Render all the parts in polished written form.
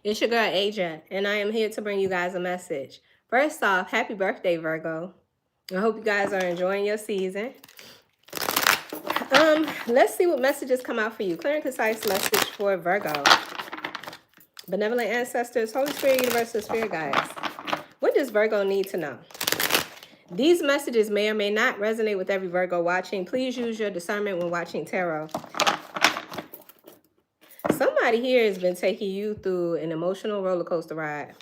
It's your girl Aja, and I am here to bring you guys a message. First off, happy birthday, Virgo. I hope you guys are enjoying your season. Let's see what messages come out for you. Clear and concise message for Virgo. Benevolent ancestors, Holy Spirit, universal spirit guides. What does Virgo need to know? These messages may or may not resonate with every Virgo watching. Please use your discernment when watching tarot. Somebody here has been taking you through an emotional roller coaster ride.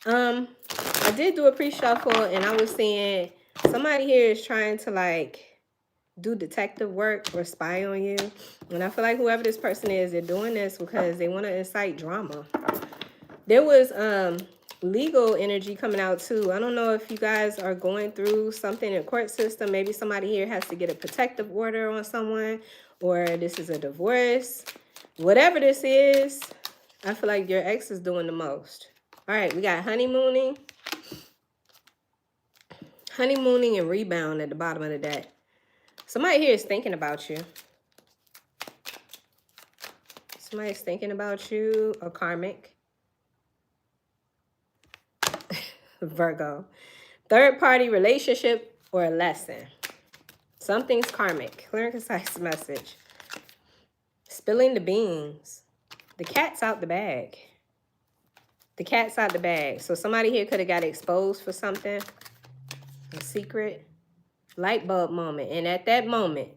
I did do a pre-shuffle and I was seeing somebody here is trying to like do detective work or spy on you. And I feel like whoever this person is, they're doing this because they want to incite drama. There was legal energy coming out too. I don't know if you guys are going through something in the court system. Maybe somebody here has to get a protective order on someone, or this is a divorce. Whatever this is, I feel like your ex is doing the most. All right, we got honeymooning and rebound at the bottom of the deck. Somebody here is thinking about you. Somebody's thinking about you, a karmic. Virgo. Third party relationship or a lesson. Something's karmic. Clear and concise message. Spilling the beans. The cat's out the bag. The cat's out the bag. So somebody here could have got exposed for something. A secret. Light bulb moment. And at that moment,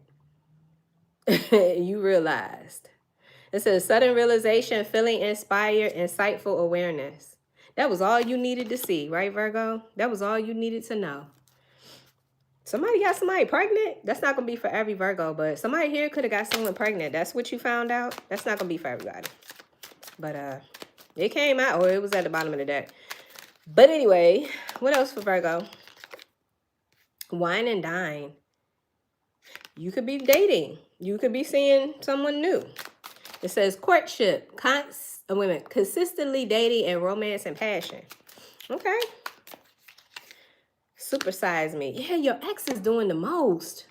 you realized. It says sudden realization, feeling inspired, insightful awareness. That was all you needed to see, right, Virgo? That was all you needed to know. Somebody got somebody pregnant? That's not going to be for every Virgo, but somebody here could have got someone pregnant. That's what you found out? That's not going to be for everybody. But it came out, or it was at the bottom of the deck. But anyway, what else for Virgo? Wine and dine. You could be dating. You could be seeing someone new. It says courtship, consistently dating and romance and passion. Okay. Supersize me. Yeah, your ex is doing the most.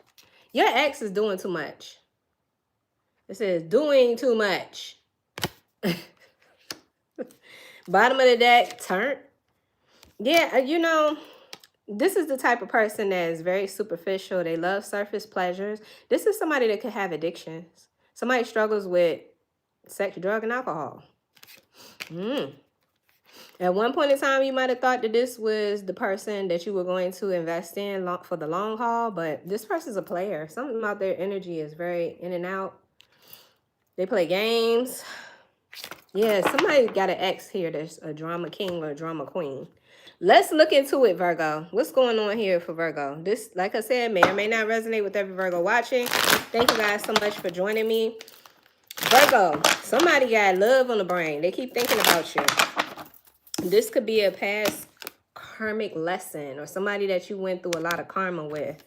Your ex is doing too much. It says doing too much. Bottom of the deck, turn. Yeah, you know, this is the type of person that is very superficial. They love surface pleasures. This is somebody that could have addictions. Somebody struggles with sex, drug, and alcohol. At one point in time, you might have thought that this was the person that you were going to invest in for the long haul, but this person's a player. Something about their energy is very in and out. They play games. Yeah, somebody got an ex here that's a drama king or a drama queen. Let's look into it, Virgo. What's going on here for Virgo? This, like I said, may or may not resonate with every Virgo watching. Thank you guys so much for joining me. Virgo, somebody got love on the brain. They keep thinking about you. This could be a past karmic lesson or somebody that you went through a lot of karma with.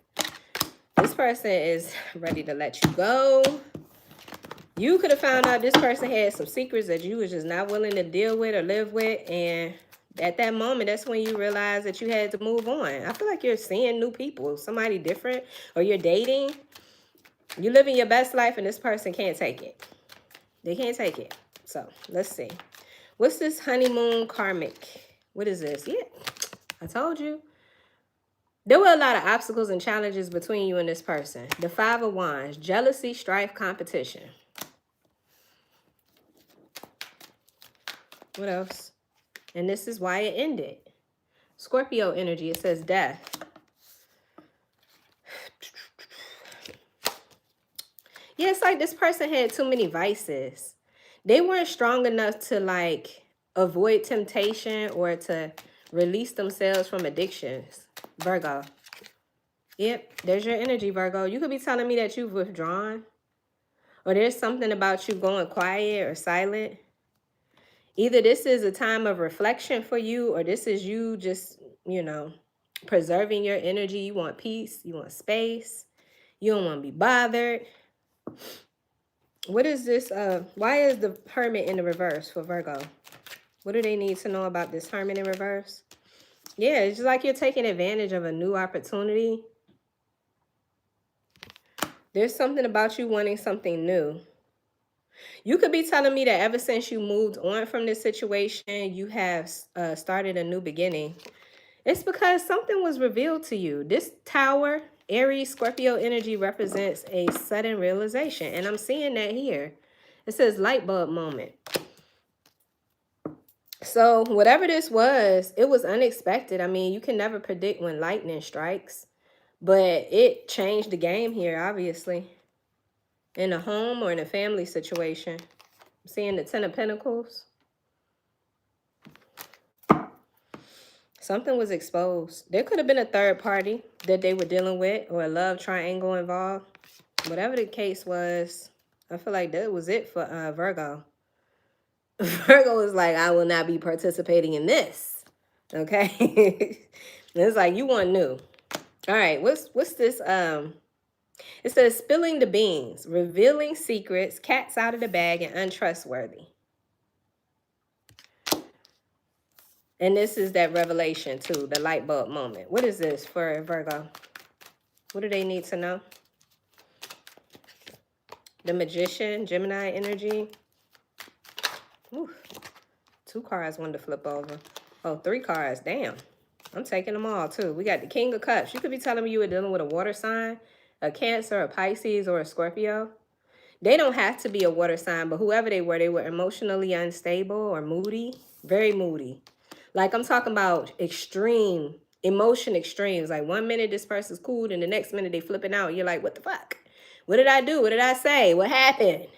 This person is ready to let you go. You could have found out this person had some secrets that you was just not willing to deal with or live with. And at that moment, that's when you realize that you had to move on. I feel like you're seeing new people, somebody different, or you're dating. You're living your best life and this person can't take it. They can't take it. So let's see. What's this honeymoon karmic? What is this? Yeah, I told you. There were a lot of obstacles and challenges between you and this person. The Five of Wands, jealousy, strife, competition. What else? And this is why it ended. Scorpio energy, it says death. Yeah, it's like this person had too many vices. They weren't strong enough to like avoid temptation or to release themselves from addictions. Virgo. Yep, there's your energy, Virgo. You could be telling me that you've withdrawn. Or there's something about you going quiet or silent. Either this is a time of reflection for you, or this is you just, you know, preserving your energy. You want peace. You want space. You don't want to be bothered. What is this? Why is the Hermit in the reverse for Virgo? What do they need to know about this Hermit in reverse? Yeah, it's just like you're taking advantage of a new opportunity. There's something about you wanting something new. You could be telling me that ever since you moved on from this situation, you have started a new beginning. It's because something was revealed to you. This Tower, Aries, Scorpio energy represents a sudden realization. And I'm seeing that here. It says light bulb moment. So whatever this was, it was unexpected. I mean, you can never predict when lightning strikes. But it changed the game here, obviously. In a home or in a family situation. I'm seeing the Ten of Pentacles. Something was exposed. There could have been a third party that they were dealing with or a love triangle involved. Whatever the case was, I feel like that was it for Virgo. Virgo is like, I will not be participating in this. Okay? It's like, you want new. All right, what's this? It says spilling the beans, revealing secrets, cats out of the bag, and untrustworthy. And this is that revelation too, the light bulb moment. What is this for Virgo? What do they need to know? The Magician, Gemini energy. Ooh, 2 cards wanted to flip over. Oh, 3 cards. Damn. I'm taking them all too. We got the King of Cups. You could be telling me you were dealing with a water sign, a Cancer, a Pisces, or a Scorpio. They don't have to be a water sign, but whoever they were emotionally unstable or moody. Very moody. Like I'm talking about extreme, emotion extremes. Like 1 minute this person's cool and the next minute they flipping out. You're like, what the fuck? What did I do? What did I say? What happened?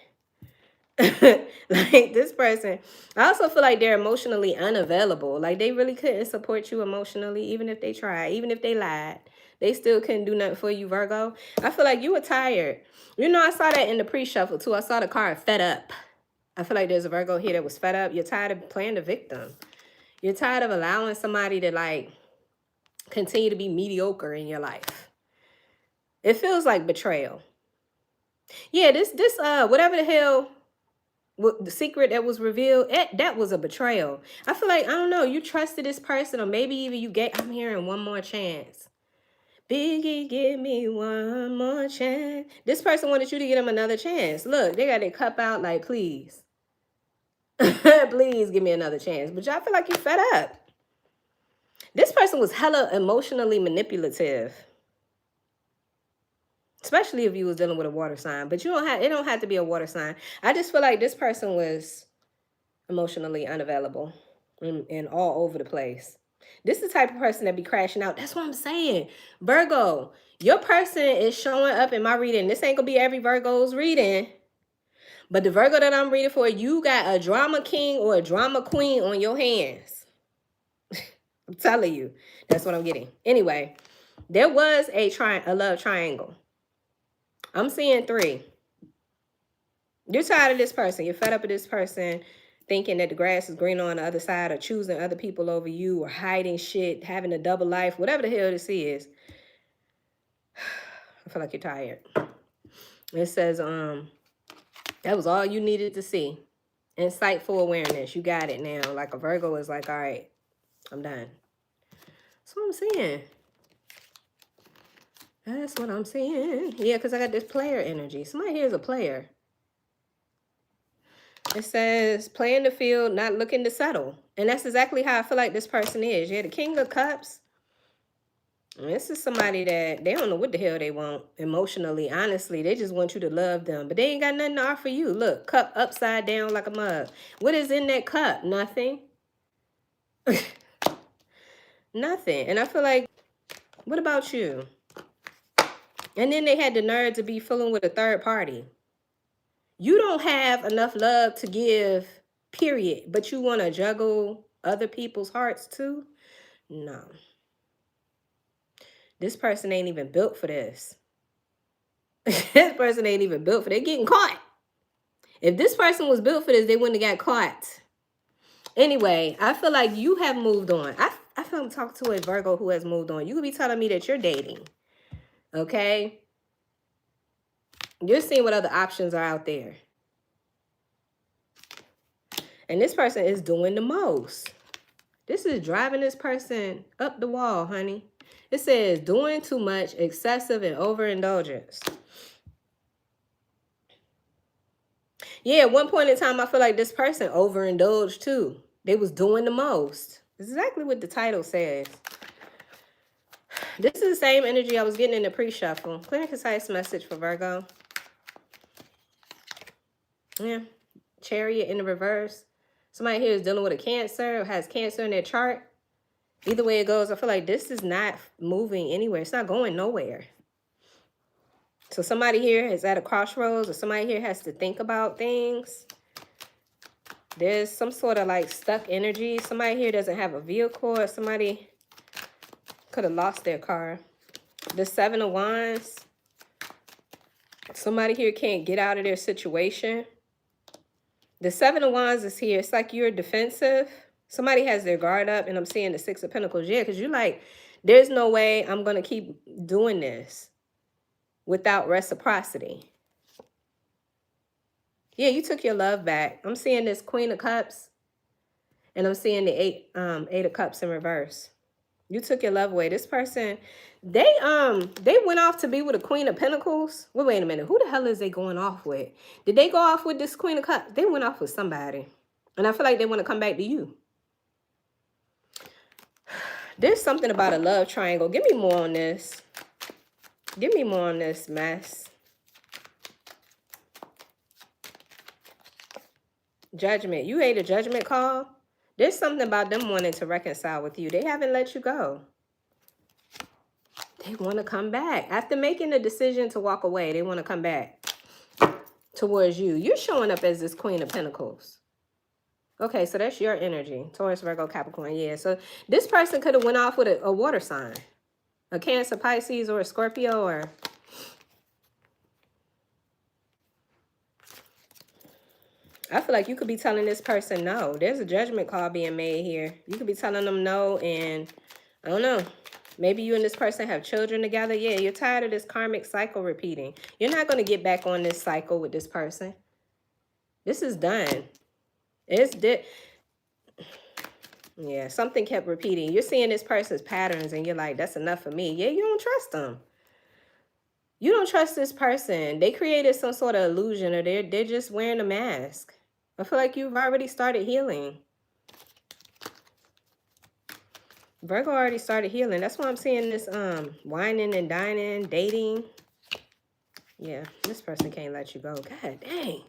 Like this person, I also feel like they're emotionally unavailable. Like they really couldn't support you emotionally, even if they tried, even if they lied. They still couldn't do nothing for you, Virgo. I feel like you were tired. You know, I saw that in the pre-shuffle too. I saw the card fed up. I feel like there's a Virgo here that was fed up. You're tired of playing the victim. You're tired of allowing somebody to like continue to be mediocre in your life. It feels like betrayal. Yeah, this whatever the hell, the secret that was revealed, that was a betrayal. I feel like, I don't know, you trusted this person, or maybe even you gave, I'm hearing one more chance. Biggie, give me one more chance. This person wanted you to give them another chance. Look, they got their cup out like, please. Please give me another chance. But y'all feel like you fed up. This person was hella emotionally manipulative. Especially if you was dealing with a water sign. But you don't have, it don't have to be a water sign. I just feel like this person was emotionally unavailable and all over the place. This is the type of person that be crashing out. That's what I'm saying. Virgo, your person is showing up in my reading. This ain't gonna be every Virgo's reading. But the Virgo that I'm reading for, you got a drama king or a drama queen on your hands. I'm telling you. That's what I'm getting. Anyway, there was a love triangle. I'm seeing 3. You're tired of this person. You're fed up with this person thinking that the grass is greener on the other side, or choosing other people over you, or hiding shit, having a double life, whatever the hell this is. I feel like you're tired. It says, that was all you needed to see. Insightful awareness. You got it now. Like a Virgo is like, all right, I'm done. That's what I'm saying. That's what I'm saying. Yeah, because I got this player energy. Somebody here is a player. It says, play in the field, not looking to settle. And that's exactly how I feel like this person is. Yeah, the King of Cups. This is somebody that they don't know what the hell they want emotionally. Honestly, they just want you to love them. But they ain't got nothing to offer you. Look, cup upside down like a mug. What is in that cup? Nothing. Nothing. And I feel like, what about you? And then they had the nerve to be fooling with a third party. You don't have enough love to give, period. But you want to juggle other people's hearts too? No. This person ain't even built for this. This person ain't even built for this. They're getting caught. If this person was built for this, they wouldn't have got caught. Anyway, I feel like you have moved on. I feel I'm talking to a Virgo who has moved on. You could be telling me that you're dating. Okay? You're seeing what other options are out there. And this person is doing the most. This is driving this person up the wall, honey. It says doing too much, excessive, and overindulgence. Yeah, at one point in time, I feel like this person overindulged too. They was doing the most. This is exactly what the title says. This is the same energy I was getting in the pre-shuffle. Clear and concise message for Virgo. Yeah. Chariot in the reverse. Somebody here is dealing with a Cancer or has Cancer in their chart. Either way it goes, I feel like this is not moving anywhere. It's not going nowhere. So somebody here is at a crossroads, or somebody here has to think about things. There's some sort of like stuck energy. Somebody here doesn't have a vehicle, or somebody could have lost their car. The 7 of Wands. Somebody here can't get out of their situation. The 7 of Wands is here. It's like you're defensive. Somebody has their guard up, and I'm seeing the 6 of Pentacles. Yeah, because you're like, there's no way I'm going to keep doing this without reciprocity. Yeah, you took your love back. I'm seeing this Queen of Cups, and I'm seeing the 8 of Cups in reverse. You took your love away. This person, they went off to be with a Queen of Pentacles. Well, wait a minute. Who the hell is they going off with? Did they go off with this Queen of Cups? They went off with somebody. And I feel like they want to come back to you. There's something about a love triangle. Give me more on this. Give me more on this mess. Judgment. You ate a judgment call? There's something about them wanting to reconcile with you. They haven't let you go. They want to come back. After making the decision to walk away, they want to come back towards you. You're showing up as this Queen of Pentacles. Okay, so that's your energy. Taurus, Virgo, Capricorn. Yeah, so this person could have went off with a water sign. A Cancer, Pisces, or a Scorpio, or... I feel like you could be telling this person no. There's a judgment call being made here. You could be telling them no, and I don't know. Maybe you and this person have children together. Yeah, you're tired of this karmic cycle repeating. You're not going to get back on this cycle with this person. This is done. Yeah, something kept repeating. You're seeing this person's patterns, and you're like, that's enough for me. Yeah, you don't trust them. You don't trust this person. They created some sort of illusion, or they're just wearing a mask. I feel like you've already started healing. Virgo already started healing. That's why I'm seeing this whining and dining, dating. Yeah, this person can't let you go. God dang.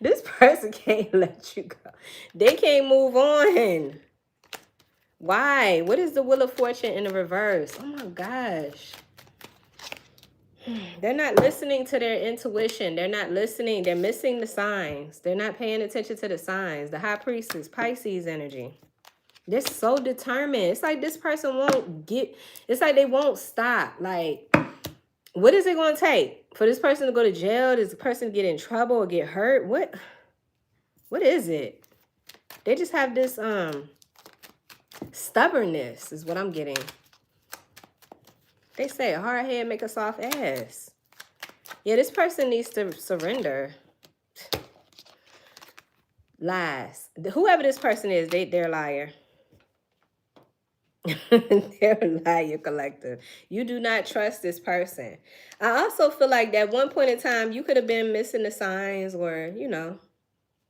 This person can't let you go. They can't move on. Why? What is the Wheel of Fortune in the reverse? Oh my gosh. They're not listening to their intuition. They're not listening. They're missing the signs. They're not paying attention to the signs. The High Priestess, Pisces energy. They're so determined. It's like this person won't get, it's like they won't stop. Like, what is it going to take? For this person to go to jail? Does the person get in trouble or get hurt? What is it? They just have this stubbornness is what I'm getting. They say a hard head make a soft ass. Yeah, this person needs to surrender. Lies. Whoever this person is, they're a liar. They're a liar collective. You do not trust this person. I also feel like at one point in time, you could have been missing the signs, or, you know,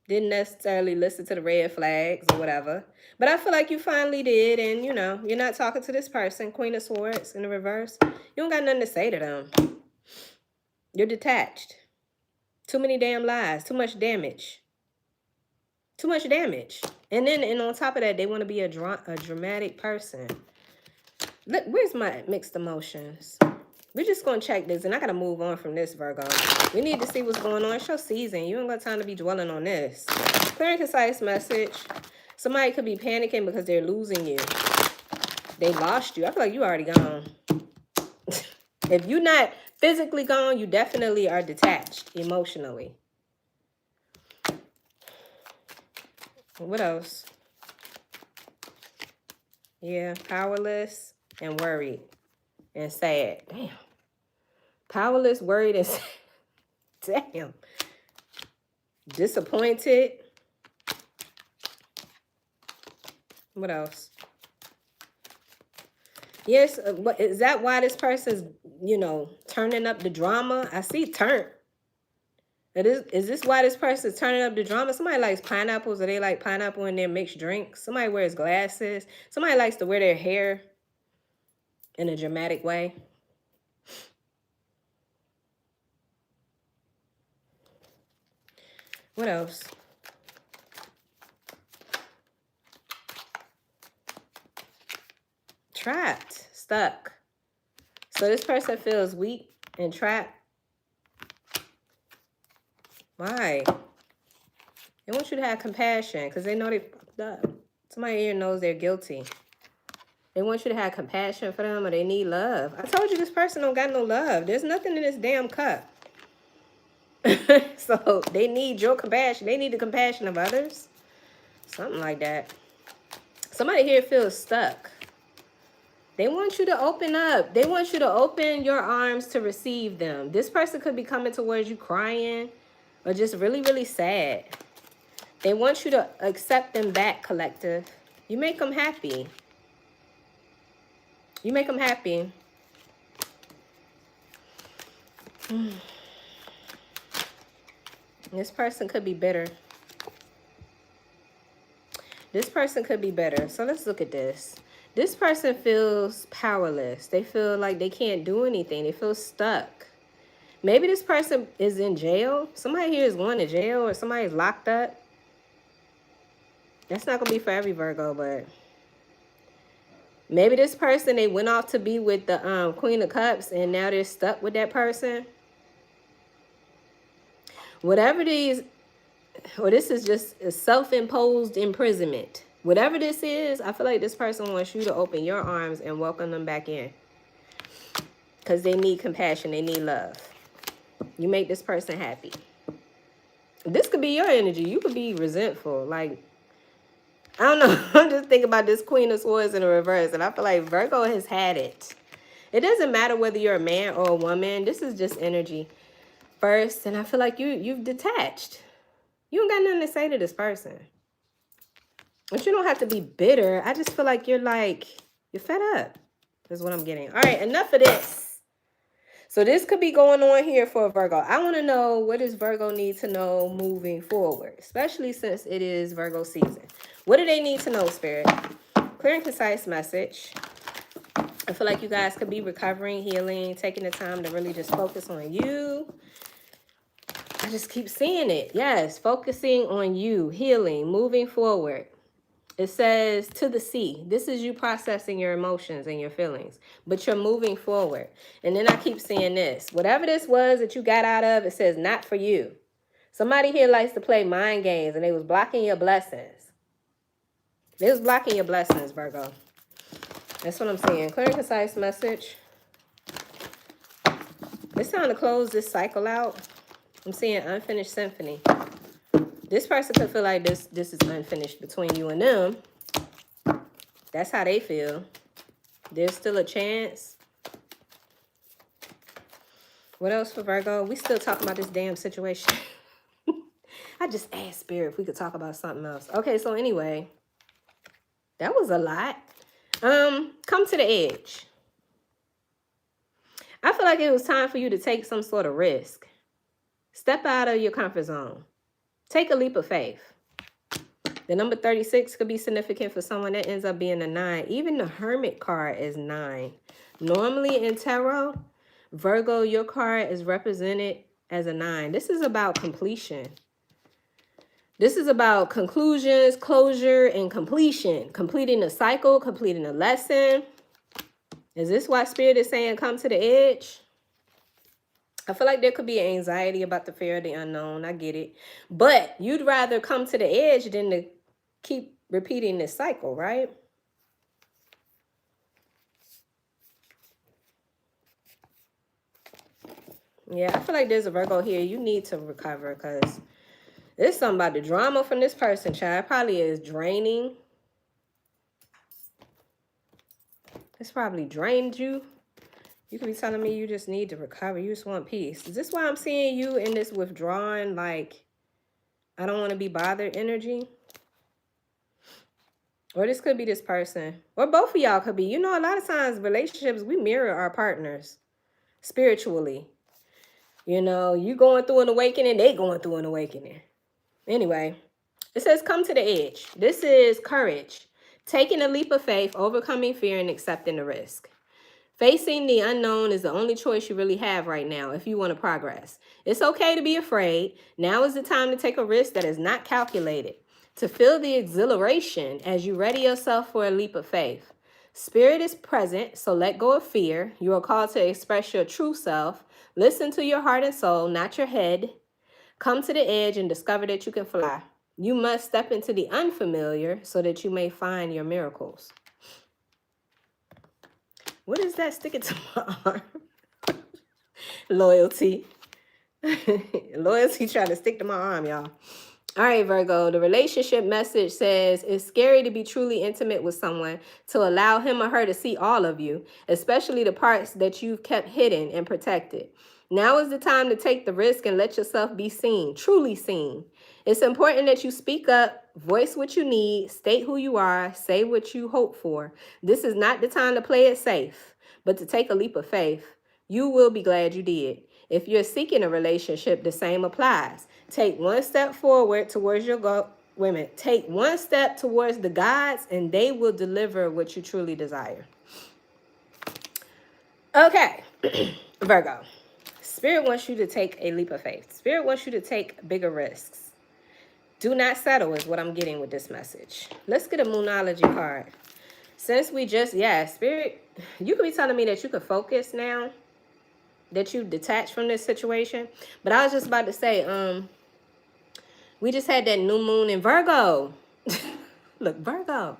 didn't necessarily listen to the red flags or whatever. But I feel like you finally did, and, you know, you're not talking to this person. Queen of Swords in the reverse. You don't got nothing to say to them. You're detached. Too many damn lies. Too much damage. Too much damage. And on top of that, they want to be a dramatic person. Look, where's my mixed emotions? We're just going to check this, and I got to move on from this, Virgo. We need to see what's going on. It's your season. You ain't got time to be dwelling on this. Clear and concise message. Somebody could be panicking because they're losing you. They lost you. I feel like you already gone. If you're not physically gone, you definitely are detached emotionally. What else? Yeah, powerless and worried and sad. Damn. Powerless, worried, and sad. Damn. Disappointed. What else? Yes, is that why this person's, you know, turning up the drama? I see turn. Is this why this person's turning up the drama? Somebody likes pineapples, or they like pineapple in their mixed drinks. Somebody wears glasses. Somebody likes to wear their hair in a dramatic way. What else? Trapped, stuck. So this person feels weak and trapped. Why? They want you to have compassion because they know they fucked up. Somebody here knows they're guilty. They want you to have compassion for them, or they need love. I told you this person don't got no love. There's nothing in this damn cup. So they need your compassion. They need the compassion of others. Something like that. Somebody here feels stuck. They want you to open up. They want you to open your arms to receive them. This person could be coming towards you crying or just really, really sad. They want you to accept them back, collective. You make them happy. You make them happy. This person could be bitter. This person could be bitter. So let's look at this. This person feels powerless. They feel like they can't do anything. They feel stuck. Maybe this person is in jail. Somebody here is going to jail, or somebody's locked up. That's not going to be for every Virgo, but maybe this person, they went off to be with the Queen of Cups, and now they're stuck with that person. Whatever these, or this is just a self-imposed imprisonment. Whatever this is, I feel like this person wants you to open your arms and welcome them back in. Because they need compassion. They need love. You make this person happy. This could be your energy. You could be resentful. Like, I don't know. I'm just thinking about this Queen of Swords in the reverse. And I feel like Virgo has had it. It doesn't matter whether you're a man or a woman. This is just energy first. And I feel like you've detached. You don't got nothing to say to this person. But you don't have to be bitter. I just feel like you're fed up. Is what I'm getting. All right, enough of this. So this could be going on here for Virgo. I want to know, what does Virgo need to know moving forward? Especially since it is Virgo season. What do they need to know, Spirit? Clear and concise message. I feel like you guys could be recovering, healing, taking the time to really just focus on you. I just keep seeing it. Yes, focusing on you, healing, moving forward. It says to the sea. This is you processing your emotions and your feelings, but you're moving forward. And then I keep seeing this. Whatever this was that you got out of, it says not for you. Somebody here likes to play mind games, and they was blocking your blessings. They was blocking your blessings, Virgo. That's what I'm saying. Clear and concise message. It's time to close this cycle out. I'm seeing unfinished symphony. This person could feel like this is unfinished between you and them. That's how they feel. There's still a chance. What else for Virgo? We still talking about this damn situation. I just asked Spirit if we could talk about something else. Okay, so anyway, that was a lot. Come to the edge. I feel like it was time for you to take some sort of risk. Step out of your comfort zone. Take a leap of faith. The number 36 could be significant for someone that ends up being a 9. Even the Hermit card is 9. Normally in tarot, Virgo, your card is represented as a 9. This is about completion. This is about conclusions, closure, and completion. Completing a cycle, completing a lesson. Is this why Spirit is saying come to the edge? I feel like there could be anxiety about the fear of the unknown. I get it. But you'd rather come to the edge than to keep repeating this cycle, right? Yeah, I feel like there's a Virgo here. You need to recover because there's something about the drama from this person, child. It probably is draining. It's probably drained you. You could be telling me you just need to recover. You just want peace. Is this why I'm seeing you in this withdrawing, like, I don't want to be bothered energy? Or this could be this person. Or both of y'all could be. You know, a lot of times relationships, we mirror our partners spiritually. You know, you going through an awakening, they going through an awakening. Anyway, it says come to the edge. This is courage. Taking a leap of faith, overcoming fear, and accepting the risk. Facing the unknown is the only choice you really have right now if you want to progress. It's okay to be afraid. Now is the time to take a risk that is not calculated. To feel the exhilaration as you ready yourself for a leap of faith. Spirit is present, so let go of fear. You are called to express your true self. Listen to your heart and soul, not your head. Come to the edge and discover that you can fly. You must step into the unfamiliar so that you may find your miracles. What is that sticking to my arm? Loyalty. Loyalty trying to stick to my arm, y'all. All right, Virgo, the relationship message says it's scary to be truly intimate with someone, to allow him or her to see all of you, especially the parts that you've kept hidden and protected. Now is the time to take the risk and let yourself be seen, truly seen. It's important that you speak up, voice what you need, state who you are, say what you hope for. This is not the time to play it safe, but to take a leap of faith. You will be glad you did. If you're seeking a relationship, the same applies. Take one step forward towards your goal. Wait a minute. Take one step towards the gods, and they will deliver what you truly desire. Okay, Virgo. Spirit wants you to take a leap of faith. Spirit wants you to take bigger risks. Do not settle is what I'm getting with this message. Let's get a Moonology card. Since we just, Spirit, you could be telling me that you could focus now, that you detach from this situation. But I was just about to say, we just had that new moon in Virgo. Look, Virgo.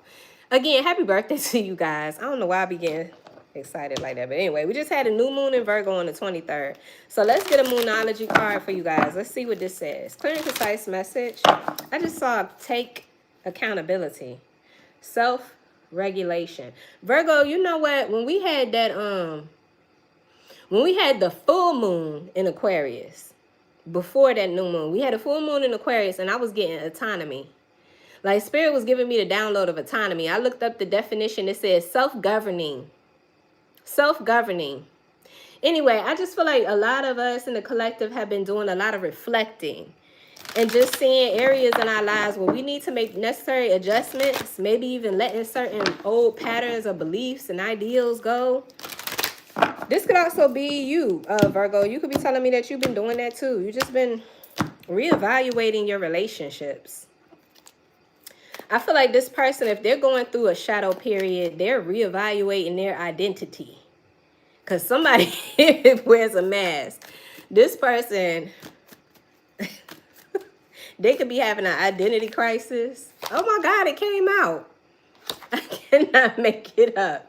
Again, happy birthday to you guys. I don't know why I be getting excited like that. But anyway, we just had a new moon in Virgo on the 23rd. So let's get a Moonology card for you guys. Let's see what this says. Clear and concise message. I just saw take accountability. Self-regulation. Virgo, you know what? When we had that, when we had the full moon in Aquarius, before that new moon, we had a full moon in Aquarius and I was getting autonomy. Like Spirit was giving me the download of autonomy. I looked up the definition. It says self-governing. Self-governing. Anyway, I just feel like a lot of us in the collective have been doing a lot of reflecting and just seeing areas in our lives where we need to make necessary adjustments, maybe even letting certain old patterns or beliefs and ideals go. This could also be you, Virgo. You could be telling me that you've been doing that too. You've just been reevaluating your relationships. I feel like this person, if they're going through a shadow period, they're reevaluating their identity. Because somebody wears a mask. This person, they could be having an identity crisis. Oh my God, it came out. I cannot make it up.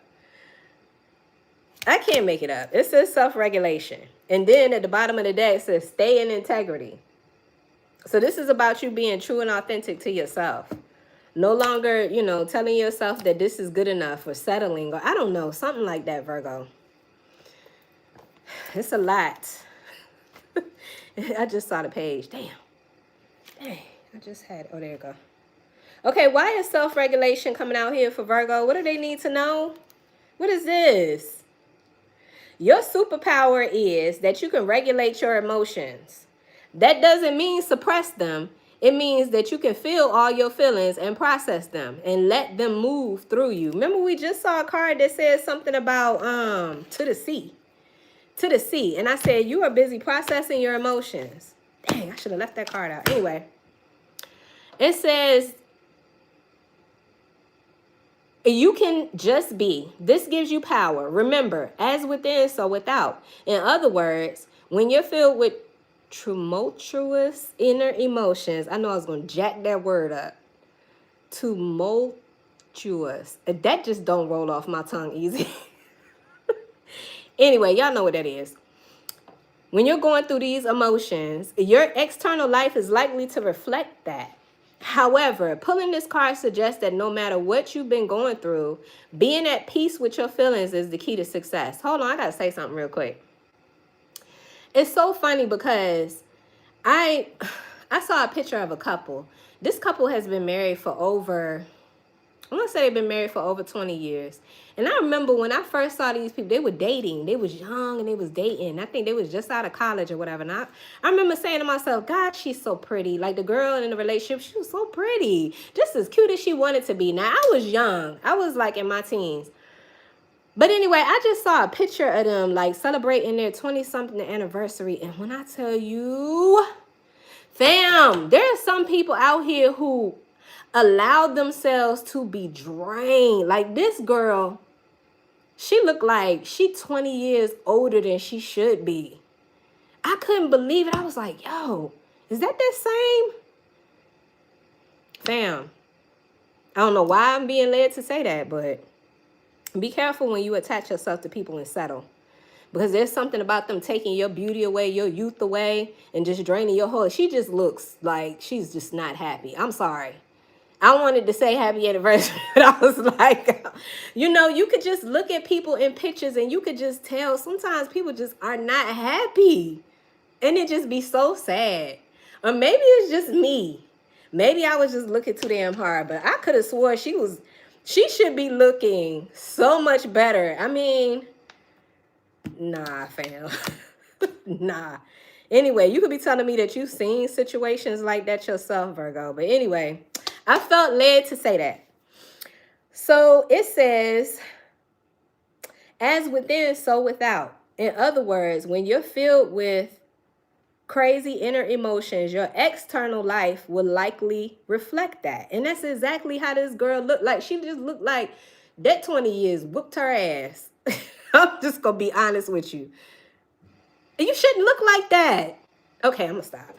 I can't make it up. It says self-regulation. And then at the bottom of the deck, it says stay in integrity. So this is about you being true and authentic to yourself. No longer, you know, telling yourself that this is good enough or settling or I don't know, something like that, Virgo. It's a lot. I just saw the page. Damn. Dang. I just had, oh, there you go. Okay, why is self-regulation coming out here for Virgo? What do they need to know? What is this? Your superpower is that you can regulate your emotions. That doesn't mean suppress them. It means that you can feel all your feelings and process them and let them move through you. Remember, we just saw a card that says something about to the sea. To the sea. And I said, you are busy processing your emotions. Dang, I should have left that card out. Anyway, it says, you can just be. This gives you power. Remember, as within, so without. In other words, when you're filled with tumultuous inner emotions, I know I was going to jack that word up. Tumultuous. That just don't roll off my tongue easy. Anyway, y'all know what that is. When you're going through these emotions, your external life is likely to reflect that. However, pulling this card suggests that no matter what you've been going through, being at peace with your feelings is the key to success. Hold on, I gotta say something real quick. It's so funny because I saw a picture of a couple. This couple has been married for over I'm going to say they've been married for over 20 years. And I remember when I first saw these people, they were dating. They was young and they was dating. I think they was just out of college or whatever. And I remember saying to myself, God, she's so pretty. Like the girl in the relationship, she was so pretty. Just as cute as she wanted to be. Now, I was young. I was like in my teens. But anyway, I just saw a picture of them like celebrating their 20-something anniversary. And when I tell you, fam, there are some people out here who allowed themselves to be drained. Like this girl, she looked like she 20 years older than she should be. I couldn't believe it. I was like, yo, is that same? Fam, I don't know why I'm being led to say that, but be careful when you attach yourself to people and settle. Because there's something about them taking your beauty away, your youth away, and just draining your whole. She just looks like she's just not happy. I'm sorry. I wanted to say happy anniversary, but I was like, you know, you could just look at people in pictures and you could just tell sometimes people just are not happy. And it just be so sad. Or maybe it's just me. Maybe I was just looking too damn hard, but I could have swore she should be looking so much better. I mean, nah, fam. Nah. Anyway, you could be telling me that you've seen situations like that yourself, Virgo. But anyway, I felt led to say that. So it says, as within, so without. In other words, when you're filled with crazy inner emotions, your external life will likely reflect that. And that's exactly how this girl looked like. She just looked like that 20 years whooped her ass. I'm just going to be honest with you. You shouldn't look like that. Okay, I'm going to stop.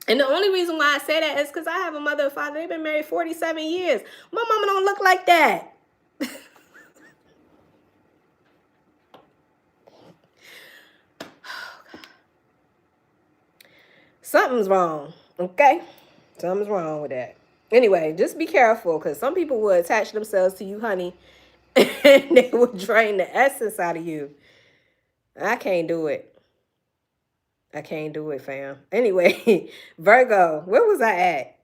And the only reason why I say that is because I have a mother and father. They've been married 47 years. My mama don't look like that. Something's wrong, okay? Something's wrong with that. Anyway, just be careful because some people will attach themselves to you, honey, and they will drain the essence out of you. I can't do it. I can't do it, fam. Anyway, Virgo, where was I at?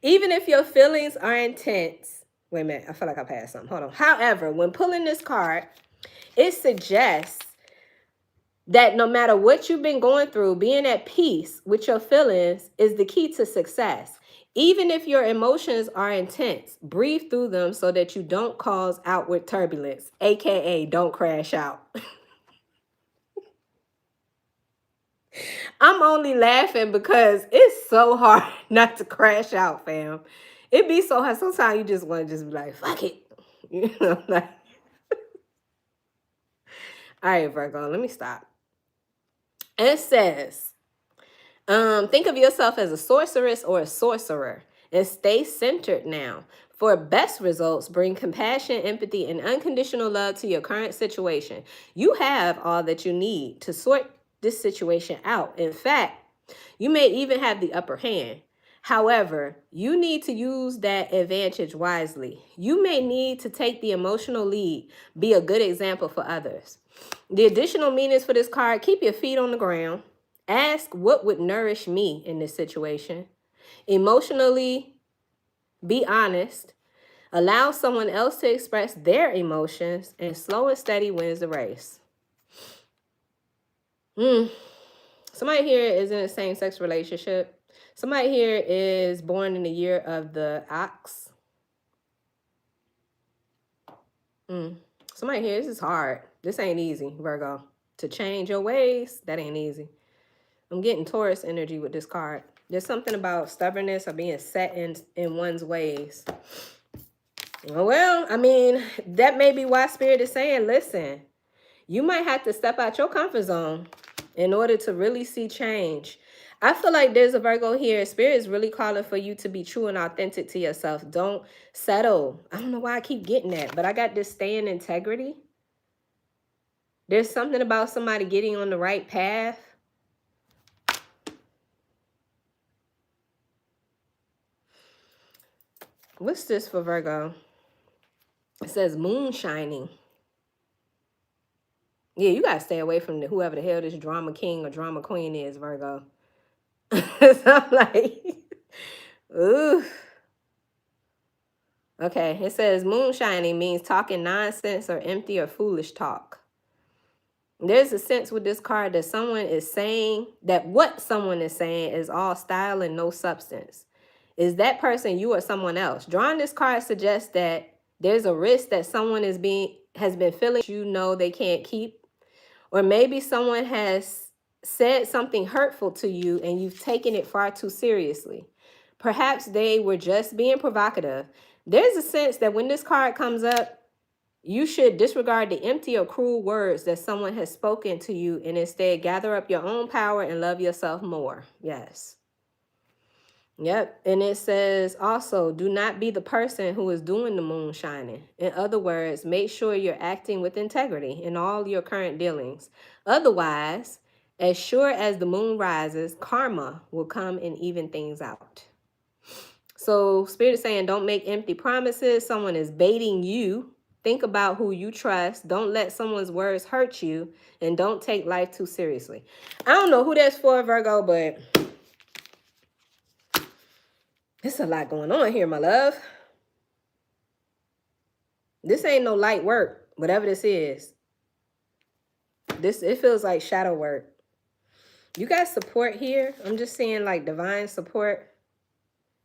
Even if your feelings are intense. Wait a minute. I feel like I passed something. Hold on. However, when pulling this card, it suggests that no matter what you've been going through, being at peace with your feelings is the key to success. Even if your emotions are intense, breathe through them so that you don't cause outward turbulence, aka don't crash out. I'm only laughing because it's so hard not to crash out, fam. It be so hard. Sometimes you just want to just be like, fuck it. You know, like, all right, Virgo, let me stop. It says, think of yourself as a sorceress or a sorcerer and stay centered now. For best results, bring compassion, empathy, and unconditional love to your current situation. You have all that you need to sort this situation out. In fact, you may even have the upper hand. However, you need to use that advantage wisely. You may need to take the emotional lead, be a good example for others. The additional meanings for this card: keep your feet on the ground. Ask what would nourish me in this situation. Emotionally, be honest. Allow someone else to express their emotions, and slow and steady wins the race. Somebody here is in a same-sex relationship. Somebody here is born in the year of the ox. Somebody here, this is hard. This ain't easy, Virgo. To change your ways, that ain't easy. I'm getting Taurus energy with this card. There's something about stubbornness or being set in one's ways. Well, I mean, that may be why Spirit is saying, listen, you might have to step out your comfort zone in order to really see change. I feel like there's a Virgo here. Spirit is really calling for you to be true and authentic to yourself. Don't settle. I don't know why I keep getting that, but I got this stay in integrity. There's something about somebody getting on the right path. What's this for Virgo? It says moon shining. Yeah, you got to stay away from whoever the hell this drama king or drama queen is, Virgo. So I'm like, ooh. Okay, it says moonshining means talking nonsense or empty or foolish talk. There's a sense with this card that someone is saying that what someone is saying is all style and no substance. Is that person you or someone else? Drawing this card suggests that there's a risk that someone has been feeling you know they can't keep, or maybe someone has said something hurtful to you and you've taken it far too seriously. Perhaps they were just being provocative. There's a sense that when this card comes up, you should disregard the empty or cruel words that someone has spoken to you and instead gather up your own power and love yourself more. Yes. Yep. And it says also, do not be the person who is doing the moon shining. In other words, make sure you're acting with integrity in all your current dealings. Otherwise, as sure as the moon rises, karma will come and even things out. So Spirit is saying, don't make empty promises. Someone is baiting you. Think about who you trust. Don't let someone's words hurt you. And don't take life too seriously. I don't know who that's for, Virgo, but there's a lot going on here, my love. This ain't no light work, whatever this is. It feels like shadow work. You got support here. I'm just seeing like divine support.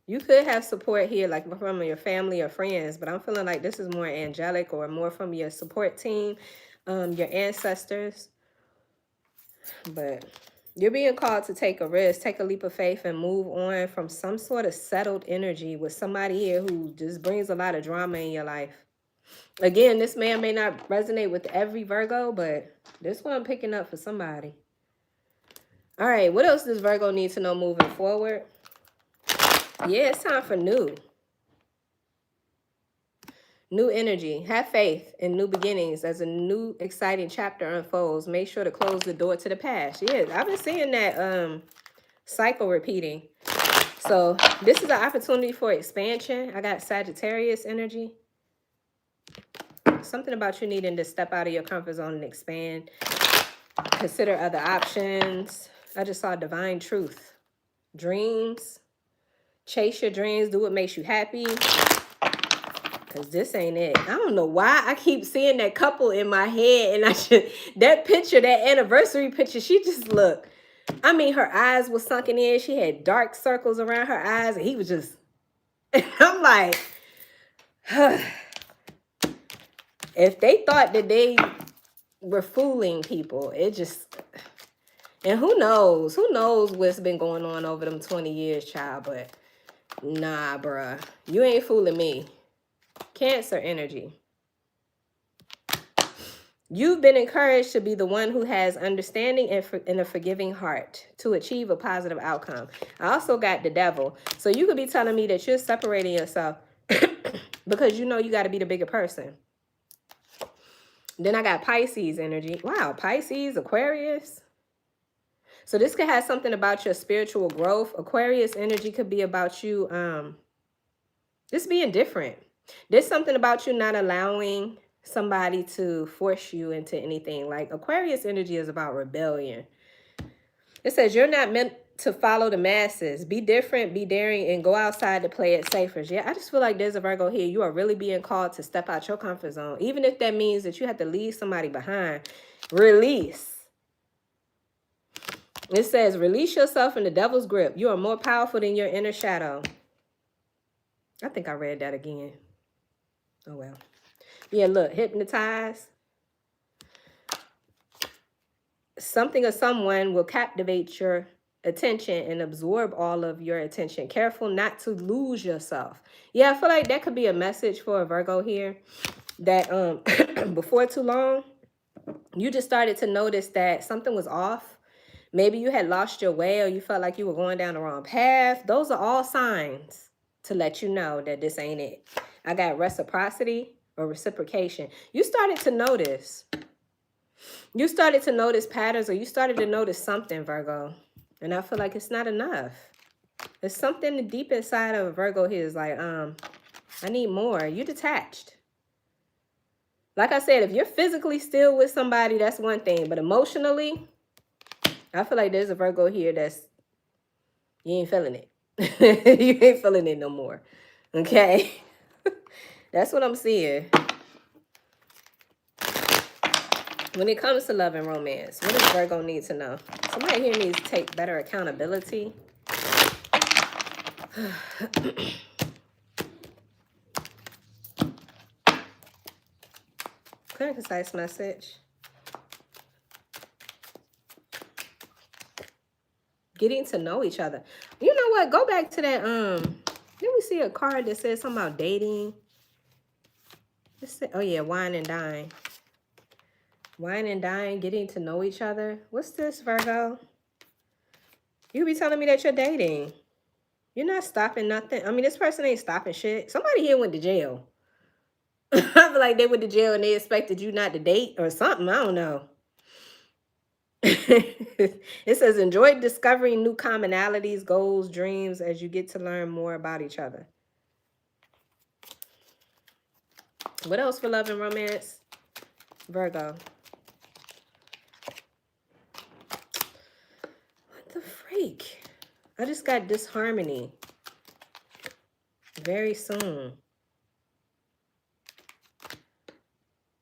You could have support here, like from your family or friends, but I'm feeling like this is more angelic or more from your support team, your ancestors. But you're being called to take a risk, take a leap of faith, and move on from some sort of settled energy with somebody here who just brings a lot of drama in your life. Again, this may or may not resonate with every Virgo, but this one I'm picking up for somebody. All right, what else does Virgo need to know moving forward? Yeah, it's time for new energy. Have faith in new beginnings as a new exciting chapter unfolds. Make sure to close the door to the past. Yeah, I've been seeing that cycle repeating. So this is an opportunity for expansion. I got Sagittarius energy. Something about you needing to step out of your comfort zone and expand. Consider other options. I just saw divine truth. Dreams. Chase your dreams. Do what makes you happy. Because this ain't it. I don't know why I keep seeing that couple in my head. And that picture, that anniversary picture, she just looked. I mean, her eyes were sunken in. She had dark circles around her eyes. And he was just... And I'm like... If they thought that they were fooling people, it just... And who knows? Who knows what's been going on over them 20 years, child? But nah, bruh. You ain't fooling me. Cancer energy. You've been encouraged to be the one who has understanding and a forgiving heart to achieve a positive outcome. I also got the devil. So you could be telling me that you're separating yourself because you know you got to be the bigger person. Then I got Pisces energy. Wow, Pisces, Aquarius. So this could have something about your spiritual growth. Aquarius energy could be about you just being different. There's something about you not allowing somebody to force you into anything. Like Aquarius energy is about rebellion. It says you're not meant to follow the masses. Be different, be daring, and go outside to play it safer. Yeah, I just feel like there's a Virgo here. You are really being called to step out your comfort zone. Even if that means that you have to leave somebody behind. Release. It says, release yourself from the devil's grip. You are more powerful than your inner shadow. I think I read that again. Oh, well. Yeah, look, hypnotize. Something or someone will captivate your attention and absorb all of your attention. Careful not to lose yourself. Yeah, I feel like that could be a message for a Virgo here. That before too long, you just started to notice that something was off. Maybe you had lost your way or you felt like you were going down the wrong path. Those are all signs to let you know that this ain't it. I got reciprocity or reciprocation. You started to notice. You started to notice patterns or you started to notice something, Virgo. And I feel like it's not enough. There's something deep inside of Virgo here is like, I need more. You detached. Like I said, if you're physically still with somebody, that's one thing. But emotionally, I feel like there's a Virgo here that's, you ain't feeling it. You ain't feeling it no more. Okay? That's what I'm seeing. When it comes to love and romance, what does Virgo need to know? Somebody here needs to take better accountability. Clear and concise message. Getting to know each other. You know what? Go back to that. Didn't we see a card that says something about dating? Oh yeah, wine and dine. Wine and dine, getting to know each other. What's this, Virgo? You be telling me that you're dating. You're not stopping nothing. I mean, this person ain't stopping shit. Somebody here went to jail. I feel like they went to jail and they expected you not to date or something. I don't know. It says, enjoy discovering new commonalities, goals, dreams as you get to learn more about each other. What else for love and romance? Virgo. What the freak? I just got disharmony. Very soon.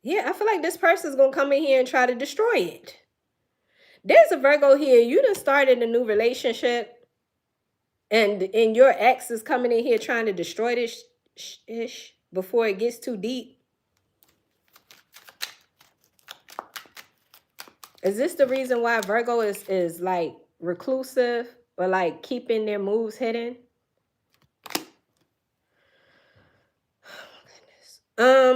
Yeah, I feel like this person's going to come in here and try to destroy it. There's a Virgo here. You done started a new relationship. And your ex is coming in here trying to destroy this ish before it gets too deep. Is this the reason why Virgo is like reclusive or like keeping their moves hidden?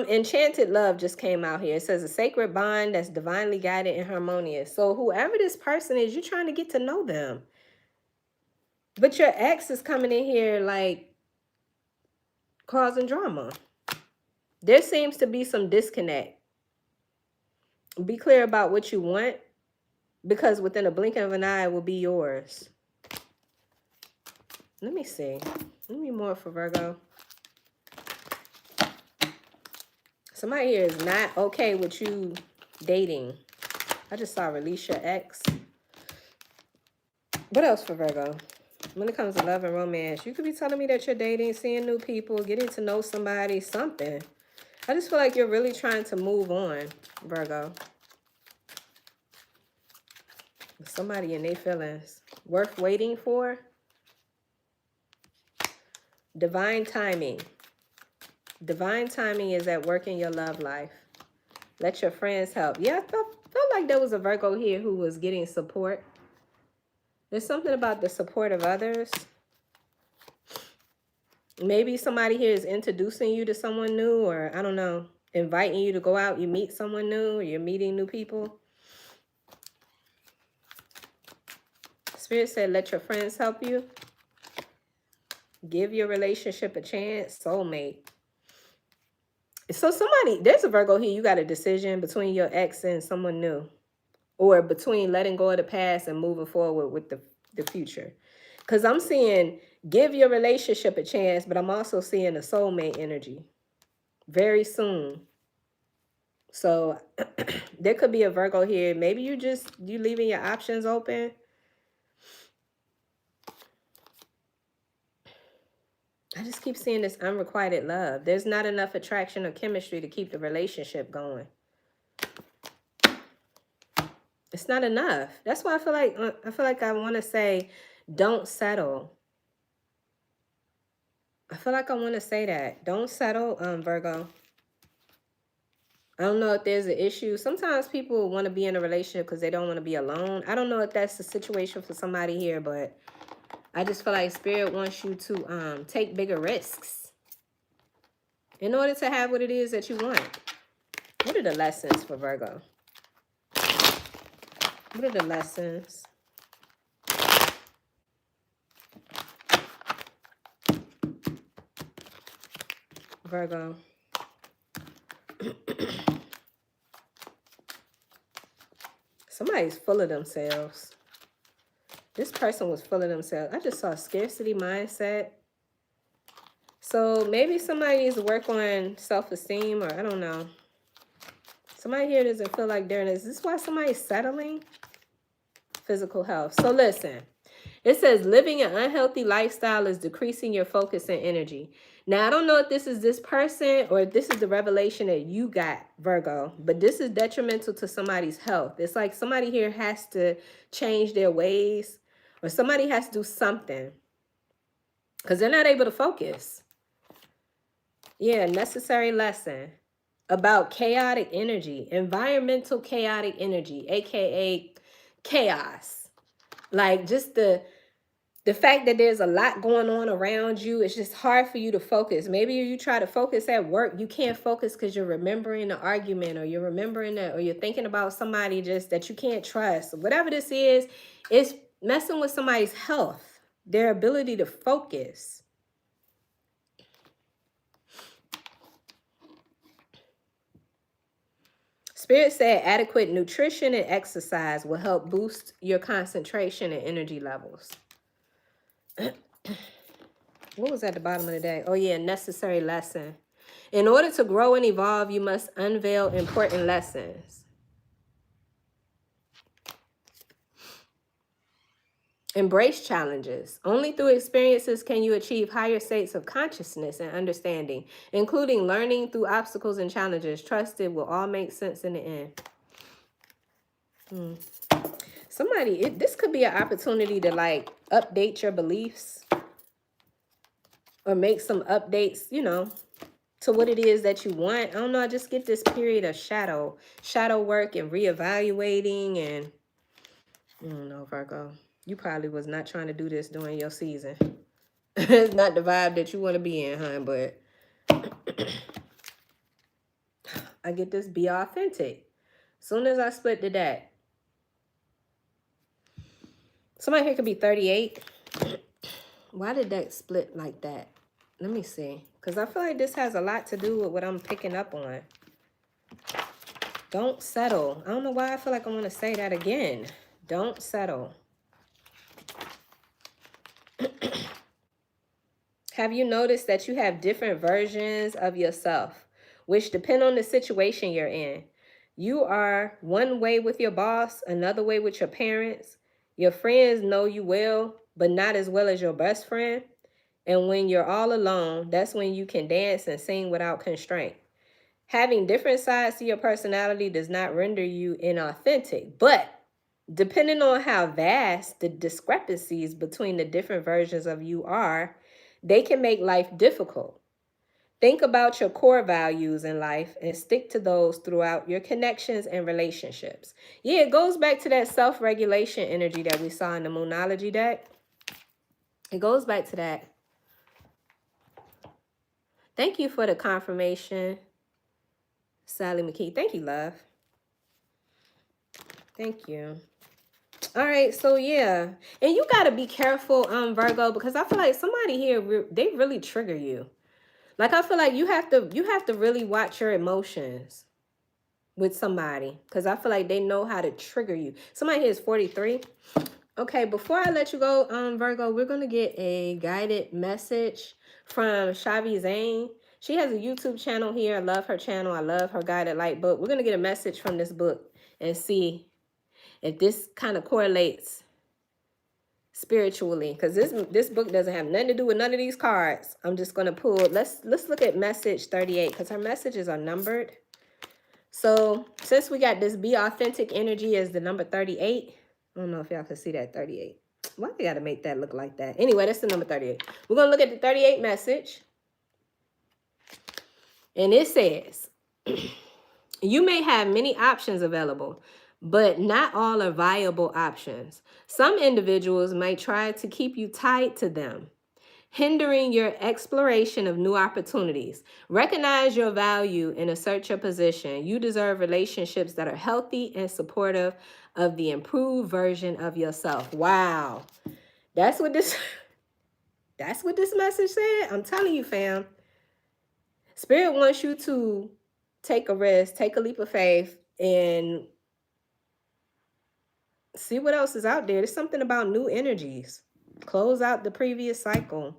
Enchanted love just came out here. It says a sacred bond that's divinely guided and harmonious. So whoever this person is, you're trying to get to know them. But your ex is coming in here like causing drama. There seems to be some disconnect. Be clear about what you want, because within a blink of an eye it will be yours. Let me see. Let me more for Virgo. Somebody here is not okay with you dating. I just saw release your ex. What else for Virgo? When it comes to love and romance, you could be telling me that you're dating, seeing new people, getting to know somebody, something. I just feel like you're really trying to move on, Virgo. Somebody in their feelings. Worth waiting for. Divine timing. Divine timing is at work in your love life. Let your friends help. Yeah, I felt like there was a Virgo here who was getting support. There's something about the support of others. Maybe somebody here is introducing you to someone new, or I don't know, inviting you to go out. You meet someone new, or you're meeting new people. Spirit said, let your friends help you. Give your relationship a chance. Soulmate. So there's a Virgo here. You got a decision between your ex and someone new, or between letting go of the past and moving forward with the future. Because I'm seeing give your relationship a chance, but I'm also seeing a soulmate energy very soon. So there could be a Virgo here. Maybe you leaving your options open. I just keep seeing this unrequited love. There's not enough attraction or chemistry to keep the relationship going. It's not enough. That's why I feel like I want to say, don't settle. I feel like I want to say that. Don't settle, Virgo. I don't know if there's an issue. Sometimes people want to be in a relationship because they don't want to be alone. I don't know if that's the situation for somebody here, but I just feel like Spirit wants you to take bigger risks in order to have what it is that you want. What are the lessons for Virgo? What are the lessons? Virgo. Somebody's full of themselves. This person was full of themselves. I just saw scarcity mindset. So maybe somebody needs to work on self-esteem, or I don't know. Somebody here doesn't feel like they're in this. Is this why somebody's settling? Physical health. So listen, It says living an unhealthy lifestyle is decreasing your focus and energy. Now, I don't know if this is this person or if this is the revelation that you got, Virgo, but this is detrimental to somebody's health. It's like somebody here has to change their ways, or somebody has to do something because they're not able to focus. Yeah, necessary lesson about chaotic energy, environmental chaotic energy, aka chaos. Like just the fact that there's a lot going on around you, it's just hard for you to focus. Maybe you try to focus at work, you can't focus because you're remembering the argument, or you're remembering that, or you're thinking about somebody just that you can't trust. Whatever this is, it's messing with somebody's health, their ability to focus. Spirit said adequate nutrition and exercise will help boost your concentration and energy levels. What was at the bottom of the day? Oh yeah, necessary lesson. In order to grow and evolve, you must unveil important lessons. Embrace challenges. Only through experiences can you achieve higher states of consciousness and understanding, including learning through obstacles and challenges. Trust it will all make sense in the end. Somebody, this could be an opportunity to like update your beliefs or make some updates, you know, to what it is that you want. I don't know, I just get this period of shadow work and reevaluating, and I don't know, Virgo. You probably was not trying to do this during your season. It's not the vibe that you want to be in, huh? But I get this be authentic. Soon as I split the deck. Somebody here could be 38. Why did that split like that? Let me see. Because I feel like this has a lot to do with what I'm picking up on. Don't settle. I don't know why I feel like I want to say that again. Don't settle. Have you noticed that you have different versions of yourself, which depend on the situation you're in? You are one way with your boss, another way with your parents. Your friends know you well, but not as well as your best friend. And when you're all alone, that's when you can dance and sing without constraint. Having different sides to your personality does not render you inauthentic, but depending on how vast the discrepancies between the different versions of you are, they can make life difficult. Think about your core values in life and stick to those throughout your connections and relationships. Yeah, it goes back to that self-regulation energy that we saw in the Moonology deck. It goes back to that. Thank you for the confirmation, Sally McKee. Thank you, love. Thank you. All right, so yeah. And you got to be careful, Virgo, because I feel like somebody here, they really trigger you. Like, I feel like you have to really watch your emotions with somebody, because I feel like they know how to trigger you. Somebody here is 43. Okay, before I let you go, Virgo, we're going to get a guided message from Shavi Zane. She has a YouTube channel here. I love her channel. I love her guided light book. We're going to get a message from this book and see if this kind of correlates spiritually, because this book doesn't have nothing to do with none of these cards. I'm just going to pull. Let's look at message 38, because her messages are numbered. So since we got this be authentic energy as the number 38, I don't know if y'all can see that 38. Why they got to make that look like that? Anyway, that's the number 38. We're going to look at the 38 message. And it says, you may have many options available, but not all are viable options. Some individuals might try to keep you tied to them, hindering your exploration of new opportunities. Recognize your value and assert your position. You deserve relationships that are healthy and supportive of the improved version of yourself. Wow. That's what this message said. I'm telling you, fam. Spirit wants you to take a risk, take a leap of faith, and see what else is out there. There's something about new energies. Close out the previous cycle,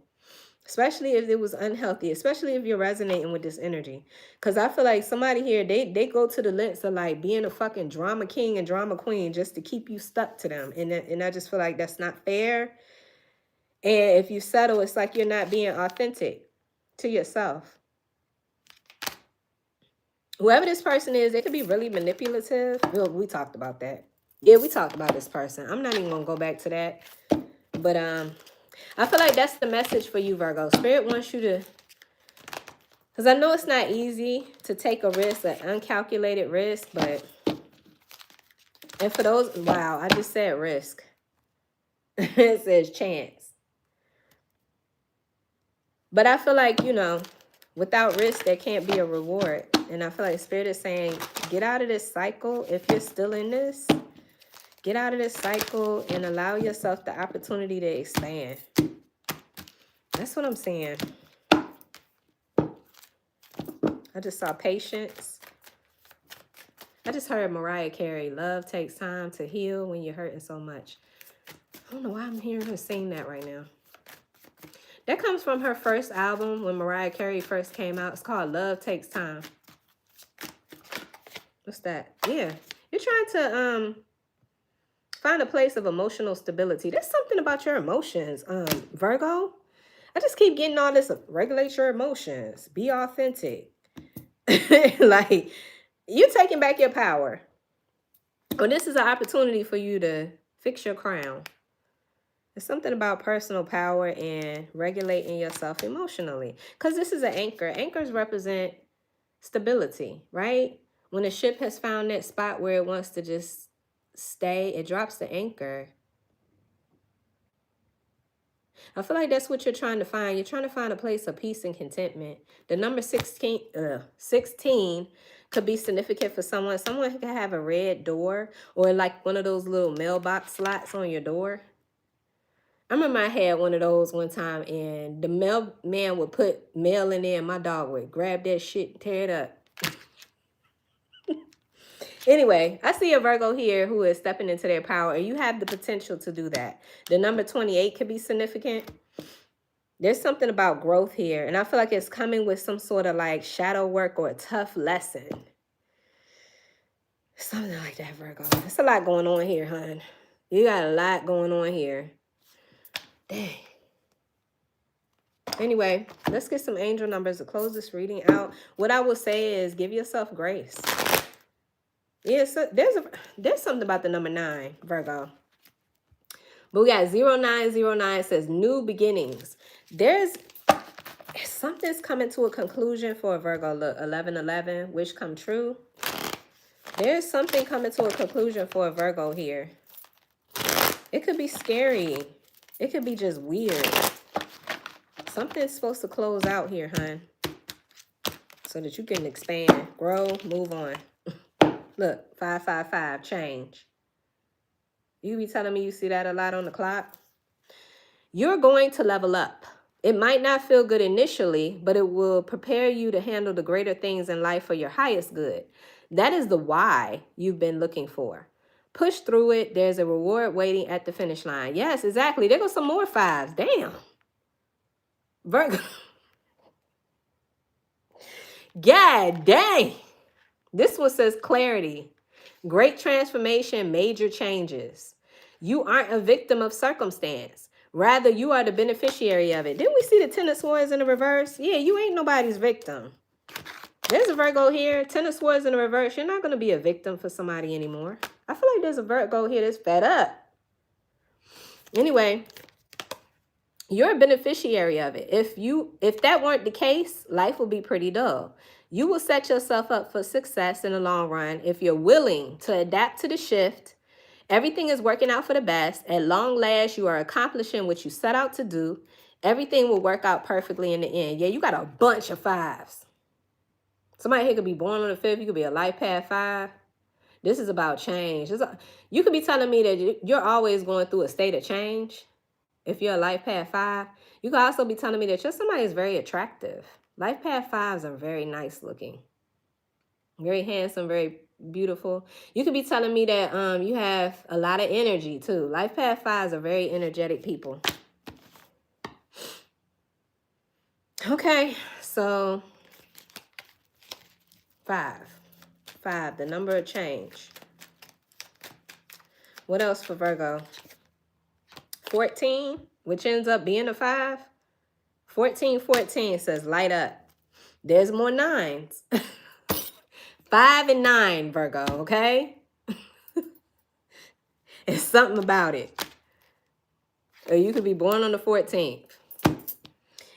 especially if it was unhealthy, especially if you're resonating with this energy. Because I feel like somebody here, they go to the lengths of like being a fucking drama king and drama queen just to keep you stuck to them. And I just feel like that's not fair. And if you settle, it's like you're not being authentic to yourself. Whoever this person is, they could be really manipulative. Well, we talked about that. Yeah, we talked about this person. I'm not even going to go back to that. But I feel like that's the message for you, Virgo. Spirit wants you to, because I know it's not easy to take a risk, an uncalculated risk, but, and for those, wow, I just said risk. It says chance. But I feel like, you know, without risk, there can't be a reward. And I feel like Spirit is saying, get out of this cycle. If you're still in this, get out of this cycle and allow yourself the opportunity to expand. That's what I'm saying. I just saw patience. I just heard Mariah Carey, love takes time to heal when you're hurting so much. I don't know why I'm hearing her sing that right now. That comes from her first album when Mariah Carey first came out. It's called Love Takes Time. What's that? Yeah. You're trying to find a place of emotional stability. There's something about your emotions, Virgo. I just keep getting all this, regulate your emotions, be authentic. Like, you're taking back your power. Well, this is an opportunity for you to fix your crown. There's something about personal power and regulating yourself emotionally. Because this is an anchor. Anchors represent stability, right? When a ship has found that spot where it wants to just stay, it drops the anchor. I feel like that's what you're trying to find. You're trying to find a place of peace and contentment. The number 16 could be significant for someone. Someone could have a red door or like one of those little mailbox slots on your door. I remember I had one of those one time, and the mailman would put mail in there, and my dog would grab that shit and tear it up. Anyway, I see a Virgo here who is stepping into their power, and you have the potential to do that. The number 28 could be significant. There's something about growth here, and I feel like it's coming with some sort of like shadow work or a tough lesson. Something like that, Virgo. There's a lot going on here, hon. You got a lot going on here. Dang. Anyway, let's get some angel numbers to close this reading out. What I will say is give yourself grace. Yeah, so there's something about the number 9, Virgo. But we got 0909 says new beginnings. Something's coming to a conclusion for a Virgo. Look, 1111, wish come true. There's something coming to a conclusion for a Virgo here. It could be scary. It could be just weird. Something's supposed to close out here, hon. So that you can expand, grow, move on. Look, 555, change. You be telling me you see that a lot on the clock? You're going to level up. It might not feel good initially, but it will prepare you to handle the greater things in life for your highest good. That is the why you've been looking for. Push through it. There's a reward waiting at the finish line. Yes, exactly. There go some more 5s. Damn. Virgo. God dang. This one says clarity. Great transformation, major changes. You aren't a victim of circumstance. Rather, you are the beneficiary of it. Didn't we see the 10 of Swords in the reverse? Yeah, you ain't nobody's victim. There's a Virgo here. 10 of Swords in the reverse. You're not going to be a victim for somebody anymore. I feel like there's a Virgo here that's fed up. Anyway, you're a beneficiary of it. If that weren't the case, life would be pretty dull. You will set yourself up for success in the long run if you're willing to adapt to the shift. Everything is working out for the best. At long last, you are accomplishing what you set out to do. Everything will work out perfectly in the end. Yeah, you got a bunch of 5s. Somebody here could be born on the 5th. You could be a life path 5. This is about change. You could be telling me that you're always going through a state of change. If you're a life path 5, you could also be telling me that you're somebody who's very attractive. Life path 5s are very nice looking. Very handsome, very beautiful. You could be telling me that you have a lot of energy too. Life path 5s are very energetic people. Okay, so 5, the number of change. What else for Virgo? 14. which ends up being a 5. 1414 says light up. There's more 9s. 5 and 9, Virgo, okay? It's something about it. Or you could be born on the 14th.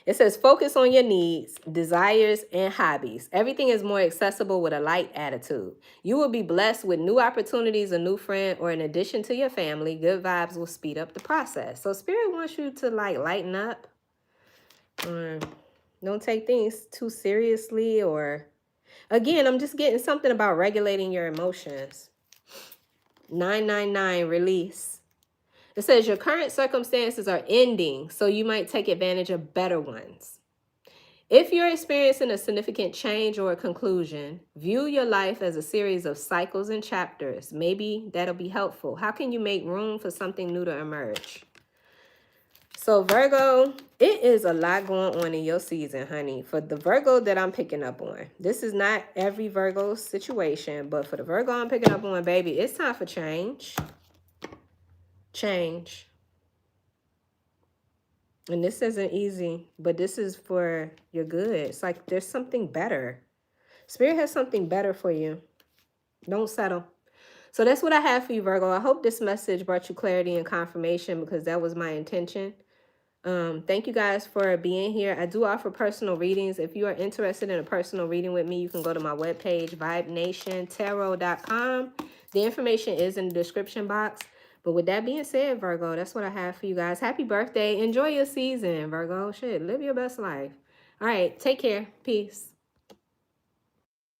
It says focus on your needs, desires, and hobbies. Everything is more accessible with a light attitude. You will be blessed with new opportunities, a new friend, or in addition to your family, good vibes will speed up the process. So Spirit wants you to like lighten up. Don't take things too seriously, or again, I'm just getting something about regulating your emotions. 999 release. It says your current circumstances are ending, so you might take advantage of better ones. If you're experiencing a significant change or a conclusion, view your life as a series of cycles and chapters. Maybe that'll be helpful. How can you make room for something new to emerge? So Virgo, it is a lot going on in your season, honey. For the Virgo that I'm picking up on, this is not every Virgo situation, but for the Virgo I'm picking up on, baby, it's time for change. Change. And this isn't easy, but this is for your good. It's like there's something better. Spirit has something better for you. Don't settle. So that's what I have for you, Virgo. I hope this message brought you clarity and confirmation, because that was my intention. Thank you guys for being here. I do offer personal readings. If you are interested in a personal reading with me, you can go to my webpage, vibenationtarot.com. The information is in the description box. But with that being said, Virgo, that's what I have for you guys. Happy birthday. Enjoy your season, Virgo. Shit, live your best life. All right, take care. Peace.